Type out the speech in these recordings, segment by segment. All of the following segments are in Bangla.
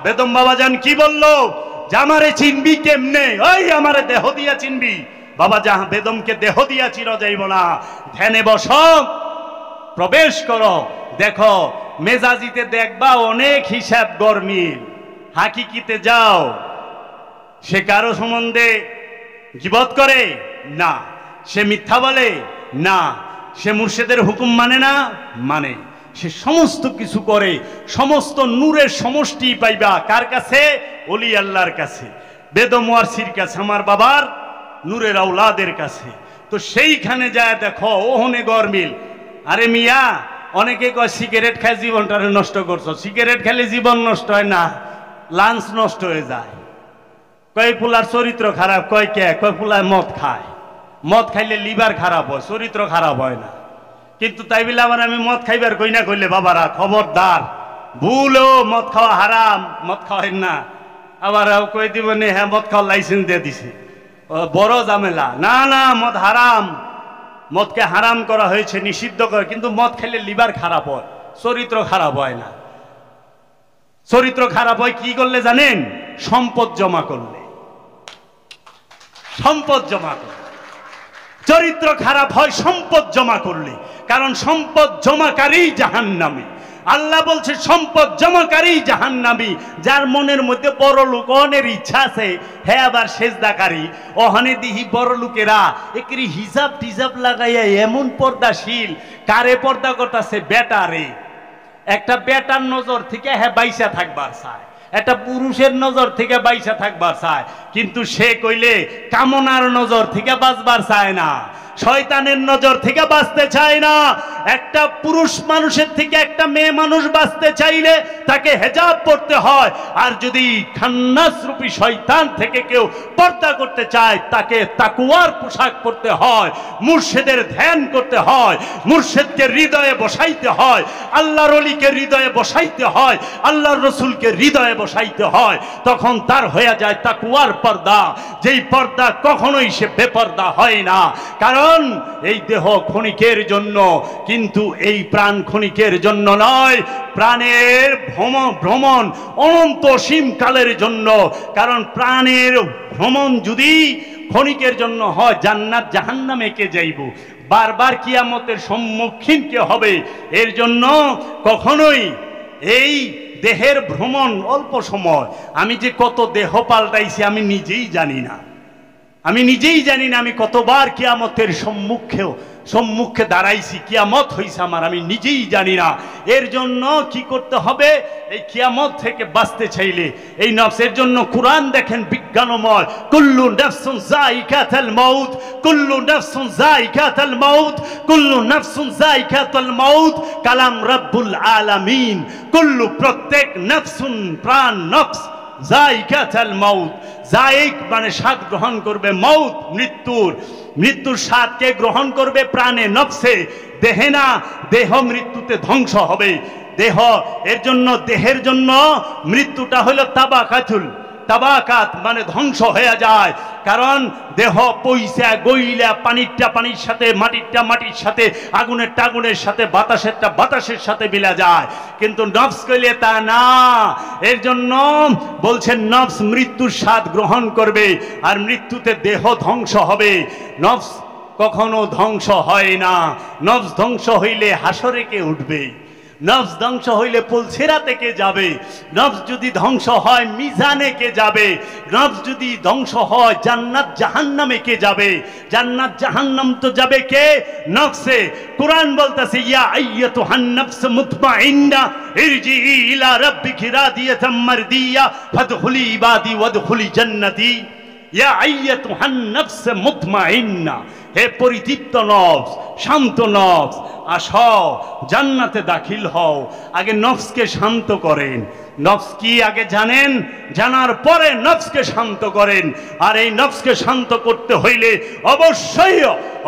বেদম বাবাজান কি বললো, যে আমারে চিনবি কেমনে? ওই আমারে দেহ দিয়া চিনবি। বাবা যা বেদমকে দেহ দিয়া চির যাইব না, ধ্যানে বস, প্রবেশ করো, দেখো মেজাজিতে দেখবা অনেক হিসাব গরমিল। হাকিকিতে যাও, সে কারো সম্বন্ধে গীবত করে না, সে মিথ্যা বলে না, সে মুর্শিদের হুকুম মানে না, মানে সে সমস্ত কিছু করে। সমস্ত নূরের সমষ্টি পাইবা কার কাছে? ওলি আল্লাহর কাছে, বেদম ওয়ারসির কাছে, আমার বাবার নূরের আওলাদের কাছে। তো সেইখানে যায় দেখো ওহনে গরমিল। আরে মিয়া, অনেকে কয় সিগারেট খায় জীবনটা নষ্ট করছো। সিগারেট খেলে জীবন নষ্ট হয় না, লাঞ্চ নষ্ট হয়ে যায়। কয় ফুলার চরিত্র খারাপ, কয় কে? কয় ফুলায় মদ খায়, মদ খাইলে লিভার খারাপ হয়, চরিত্র খারাপ হয় না। কিন্তু তাই বলে আবার আমি মদ খাইবার কই না, কইলে বাবারা খবরদার, ভুলও মদ খাওয়া হারাম, মদ খাওয়াই না। আবার কই দিব নে হ্যাঁ মদ খাওয়ার লাইসেন্স দিয়ে দিছে, বড় ঝামেলা। না না, মদ হারাম, মদকে হারাম করা হয়েছে, নিষিদ্ধ করে। কিন্তু মদ খাইলে লিভার খারাপ হয়, চরিত্র খারাপ হয় না। চরিত্র খারাপ হয় কি করলে জানেন? সম্পদ জমা করলে। সম্পদ জমা করলে চরিত্র খারাপ হয়, সম্পদ জমা করলে। কারণ সম্পদ জমাকারী জাহান্নামী। আল্লাহ বলছে সম্পদ জমাকারী জাহান্নামী। যার মনের মধ্যে বড় লোক অনের ইচ্ছা আছে, হ্যাঁ আবার সেজদাকারী, ওখানে দিহি বড় লোকেরা একরি হিজাব টিজাব লাগাইয়া এমন পর্দাশীল। কারে পর্দা করতেছে? বেটারে। একটা বেটার নজর থেকে হ্যাঁ বাইসা থাকবার চায়, একটা পুরুষের নজর থেকে বাইসা থাকবার চায়। কিন্তু সে কইলে কামনার নজর থেকে বাঁচবার চায় না, শয়তানের নজর থেকে বাঁচতে চায় না। একটা পুরুষ মানুষের থেকে একটা মেয়ে মানুষ বাঁচতে চাইলে তাকে হেজাব পড়তে হয়। আর যদি খান্নাস রূপী শয়তান থেকে কেউ পর্দা করতে চায়, তাকে তাকওয়ার পোশাক পরতে হয়, মুর্শিদের ধ্যান করতে হয়, মুর্শিদকে হৃদয়ে বসাইতে হয়, আল্লাহর ওলিকে হৃদয়ে বসাইতে হয়, আল্লাহর রসুলকে হৃদয়ে বসাইতে হয়। তখন তার হয়ে যায় তাকওয়ার পর্দা, যেই পর্দা কখনোই সে বেপর্দা হয় না। কারণ এই দেহ ক্ষণিকের জন্য, কিন্তু এই প্রাণ ক্ষণিকের জন্য নয়। প্রাণের ভ্রমণ অনন্ত অসীমকালের জন্য। কারণ প্রাণের ভ্রমণ যদি ক্ষণিকের জন্য হয়, জান্নাত জাহান্নামে কে যাইব? বারবার কিয়ামতের সম্মুখীন কে হবে? এর জন্য কখনোই এই দেহের ভ্রমণ অল্প সময়। আমি যে কত দেহ পাল্টাইছি আমি নিজেই জানি না, আমি নিজেই জানি না আমি কতবার কিয়ামতের সম্মুখে দাঁড়াইছি, কিয়ামত হইছে আমার, আমি নিজেই জানি না। এর জন্য কি করতে হবে? এই কিয়ামত থেকে বাঁচতে চাইলে এই নফসের জন্য কুরআন দেখেন বিজ্ঞানময়। কুল্লু নাফসুন যায়িকাতুল মাউত, কুল্লু নাফসুন যায়িকাতুল মাউত, কুল্লু নাফসুন যায়িকাতুল মাউত, কালাম রব্বুল আলামিন। কুল্লু প্রত্যেক নাফসুন প্রাণ, নফস যায়িকাতুল মাউত, যায়িক মানে স্বাদ গ্রহণ করবে, মাউত মৃত্যুর স্বাদকে গ্রহণ করবে প্রাণে, নফসে, দেহে না। দেহ মৃত্যুতে ধ্বংস হবে। দেহ এর জন্য, দেহের জন্য মৃত্যুটা হলো তাবাকাত মানে ধ্বংস হয়ে যায়। কারণ দেহ পয়সা গইলা, পানিরটা পানির সাথে, মাটিরটা মাটির সাথে, আগুনেরটা আগুনের সাথে, বাতাসেরটা বাতাসের সাথে মিলা যায়। কিন্তু নফস কইলে তা না। এর জন্য বলছেন নফস মৃত্যুর স্বাদ গ্রহণ করবে, আর মৃত্যুতে দেহ ধ্বংস হবে। নফস কখনো ধ্বংস হয় না। নফস ধ্বংস হইলে হাসরে কে উঠবে? নফস ধ্বংস হইলে পুলসিরাতে কে যাবে? নফস যদি ধ্বংস হয় মিজানে কে যাবে? নফস যদি ধ্বংস হয় জান্নাত জাহান্নামে কে যাবে? জান্নাত জাহান্নাম তো যাবে কে? নফসে। কুরআন বলতেছে ইয়া আইয়াতুহান নাফস মুতমাইন্না ইরজিই ইলা রাব্বিকি রাদিয়াতাম মারদিয়া ফাদখুলি ইবাদি ওয়াদখুলি জান্নাতি। ইয়া আইয়াতুহান নাফস মুতমাইন্না, হে পরিতৃপ্ত নফস, শান্ত নফস, আসো জান্নাতে দাখিল হও। আগে নফসকে শান্ত করেন। নফস কি আগে জানেন, জানার পরে নফসকে শান্ত করেন। আর এই নফসকে শান্ত করতে হইলে অবশ্যই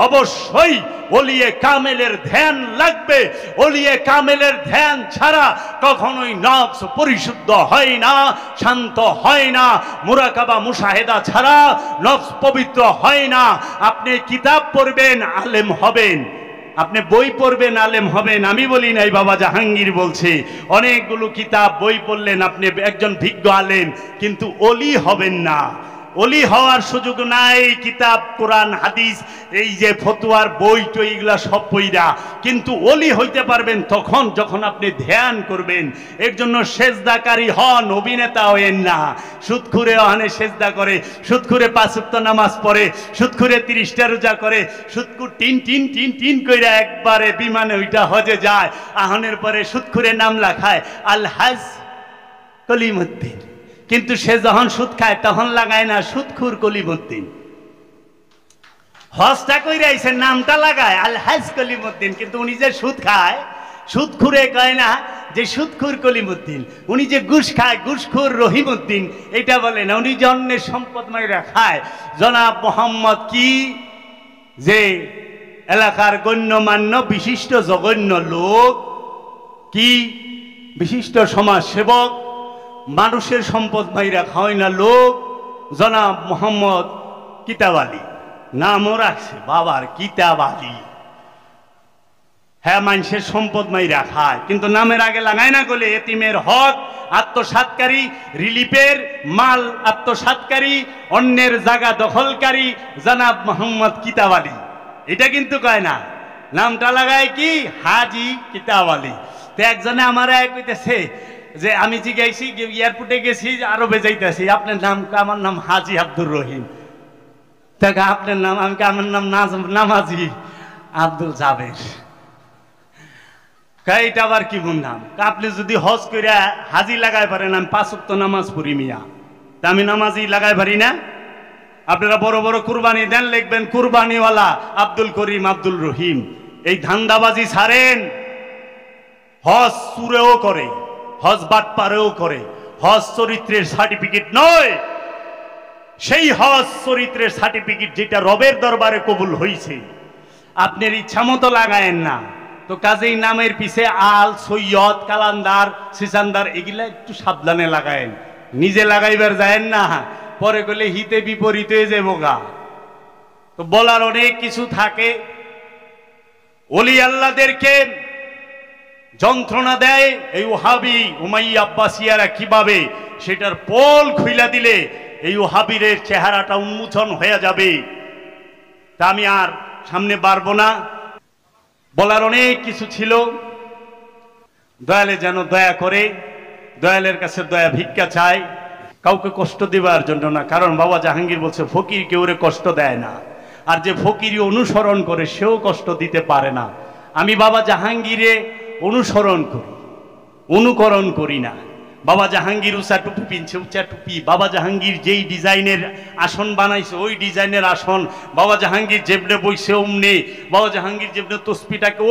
অবশ্যই ওলিয়ে কামেলের ধ্যান লাগবে। ওলিয়ে কামেলের ধ্যান ছাড়া কখনোই নফস পরিশুদ্ধ হয় না, শান্ত হয় না। মুরাকাবা মুশাহেদা ছাড়া নফস পবিত্র হয় না। আপনি কিতাব পড়বেন, আলেম হবেন, আপনি বই পড়বেন আলেম হবেন, আমি বলি নাই, বাবা জাহাঙ্গীর বলছে। অনেকগুলো কিতাব বই পড়লেন, আপনি একজন বিজ্ঞ আলেম, কিন্তু ওলি হবেন না। ওলি হওয়ার সুযোগ নাই। কিতাব কোরআন হাদিস এই যে ফতোয়ার বই তো এইগুলা সব পইরা, কিন্তু ওলি হইতে পারবেন তখন যখন আপনি ধ্যান করবেন। এর জন্য সেজদাকারী হন, অভিনেতা হইেন না। সুদখুরে ওখানে সেজদা করে, সুদখুরে 5 ওয়াক্ত নামাজ পড়ে, সুদখুরে 30টা রোজা করে, সুদখুর টিন টিন টিন টিন কইরা একবারে বিমানে ওইটা হজে যায়। আহনের পরে সুদখুরে নাম লেখায় আল হাজ কলিমুদ্দিন, কিন্তু সে যখন সুদ খায় তখন লাগায় না সুদখুর কলিমুদ্দিন। হজটা কইরা আইছে, নামটা লাগায় আল হাজ কলিমুদ্দিন, কিন্তু উনি যে সুদ খায়, সুদখুরে কয় না যে সুদখুর কলিমুদ্দিন। উনি যে ঘুষ খায়, ঘুষখুর রহিমউদ্দিন, এটা বলে না। উনি যে অন্যের সম্পদ মাইরা খায়। জনাব মোহাম্মদ কি যে এলাকার গণ্যমান্য বিশিষ্ট জঘন্য লোক, কি বিশিষ্ট সমাজ সেবক, মানুষের সম্পদ মাইরা খাওয়াই না লোক, জনাব মোহাম্মদ কিতাব আলী নামও রাখছে, বাবার কিতাব আলী। হ্যাঁ, মানুষের সম্পদ মাইরা খায়, কিন্তু নামের আগে লাগায় না গলে এতিমের হক আত্মসাৎকারী, রিলিফের মাল আত্মসাৎকারী, অন্যের জায়গা দখলকারী জনাব মোহাম্মদ কিতাব আলী, এটা কিন্তু কয় না। নামটা লাগায় কি হাজি কিতাব আলী। তো একজনে আমার কইতেছে যে আমি জিজ্ঞাসি, এয়ারপোর্টে গেছি, আরবে যাইতেছি, আপনার নাম? আমার নাম হাজি আব্দুর রহিম। তাকে আপনার নাম? আমি আমার নাম নামাজি আব্দুল জাবের। এটা আবার কি নাম? আপনি যদি হজ করে হাজি লাগাই পারেন, আমি 5 ওয়াক্ত নামাজ পড়ি মিয়া, তা আমি নামাজি লাগাই পারি না? আপনারা বড় বড় কুরবানি দেন, লিখবেন কুরবানিওয়ালা আব্দুল করিম আব্দুল রহিম। এই ধান্দাবাজি ছাড়েন। হজ চুরেও করে, হজ বাটপারেও করে, হজ চরিত্রের সার্টিফিকেট নয়। সেই হজ চরিত্রের সার্টিফিকেট যেটা রবের দরবারে কবুল হয়েছে, আপনার ইচ্ছা মতো লাগায়েন না। তো কাজেই নামের পিছে আল, সৈয়দ, কালান্দার, সিসান্দার এগুলা একটু সাবধানে লাগায়েন, নিজে লাগাইবার যায়েন না, পরে গেলে হিতে বিপরীত হয়ে যাবো গা। তো বলার অনেক কিছু থাকে। ওলি আল্লাহদেরকে যন্ত্রণা দেয় এই ওহাবি উমাইয়া আব্বাসিয়ারা, কিভাবে সেটার পোল খুইলা দিলে এই ওহাবিরের চেহারাটা উন্মোচন হয়ে যাবে। তা আমি আর সামনে বাড়বো না, বলার অনেক কিছু ছিল। দয়ালে যেন দয়া করে, দয়ালের কাছে দয়া ভিক্ষা চায়, কাউকে কষ্ট দেবার জন্য না। কারণ বাবা জাহাঙ্গীর বলছে ফকির কেউ কষ্ট দেয় না, আর যে ফকিরই অনুসরণ করে সেও কষ্ট দিতে পারে না। আমি বাবা জাহাঙ্গীরে অনুসরণ করি, অনুকরণ করি না। বাবা জাহাঙ্গীর উঁচা টুপি পিনছে, উঁচা টুপি। বাবা জাহাঙ্গীর যেই ডিজাইনের আসন বানাইছে ওই ডিজাইনের আসন। বাবা জাহাঙ্গীর যেমনে বইছে অমনি। বাবা জাহাঙ্গীর যেমনে তসপিটাকে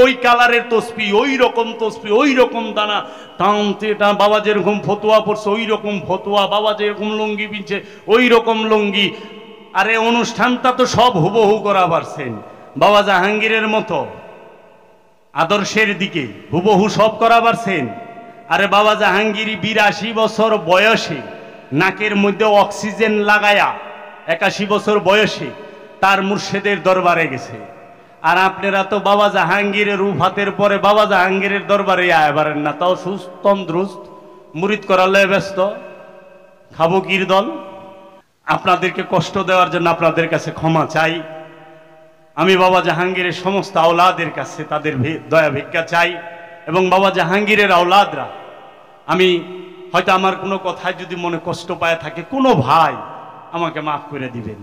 ওই কালারের তসপি, ওই রকম তসপি, ওই রকম দানা টানতে টান। বাবা যেরকম ফতুয়া পড়ছে ওই রকম ফতুয়া, বাবা যেরকম লুঙ্গি পিনছে ওই রকম লুঙ্গি। আরে অনুষ্ঠানটা তো সব হুবহু করা পারছেন বাবা জাহাঙ্গীরের মতো আদর্শের দিকে, হুবহু সব করা পারছেন। আরে বাবা জাহাঙ্গীর 82 বছর বয়সে নাকের মধ্যে অক্সিজেন লাগায়া 81 বছর বয়সে তার মুর্শিদের দরবারে গেছে। আর আপনারা তো বাবা জাহাঙ্গীরের রূফাতের পরে বাবা জাহাঙ্গীরের দরবারে আয় পারেন না, তাও সুস্থ তন্দ্রুস্ত, মুরিদ করালে ব্যস্ত, খাবো কির দল। আপনাদেরকে কষ্ট দেওয়ার জন্য আপনাদের কাছে ক্ষমা চাই। আমি বাবা জাহাঙ্গীরের সমস্ত আওলাদের কাছে তাদের দয়া ভিক্ষা চাই। এবং বাবা জাহাঙ্গীরের আওলাদরা, আমি হয়তো আমার কোনো কথায় যদি মনে কষ্ট পায় থাকে, কোনো ভাই আমাকে মাফ করে দিবেন।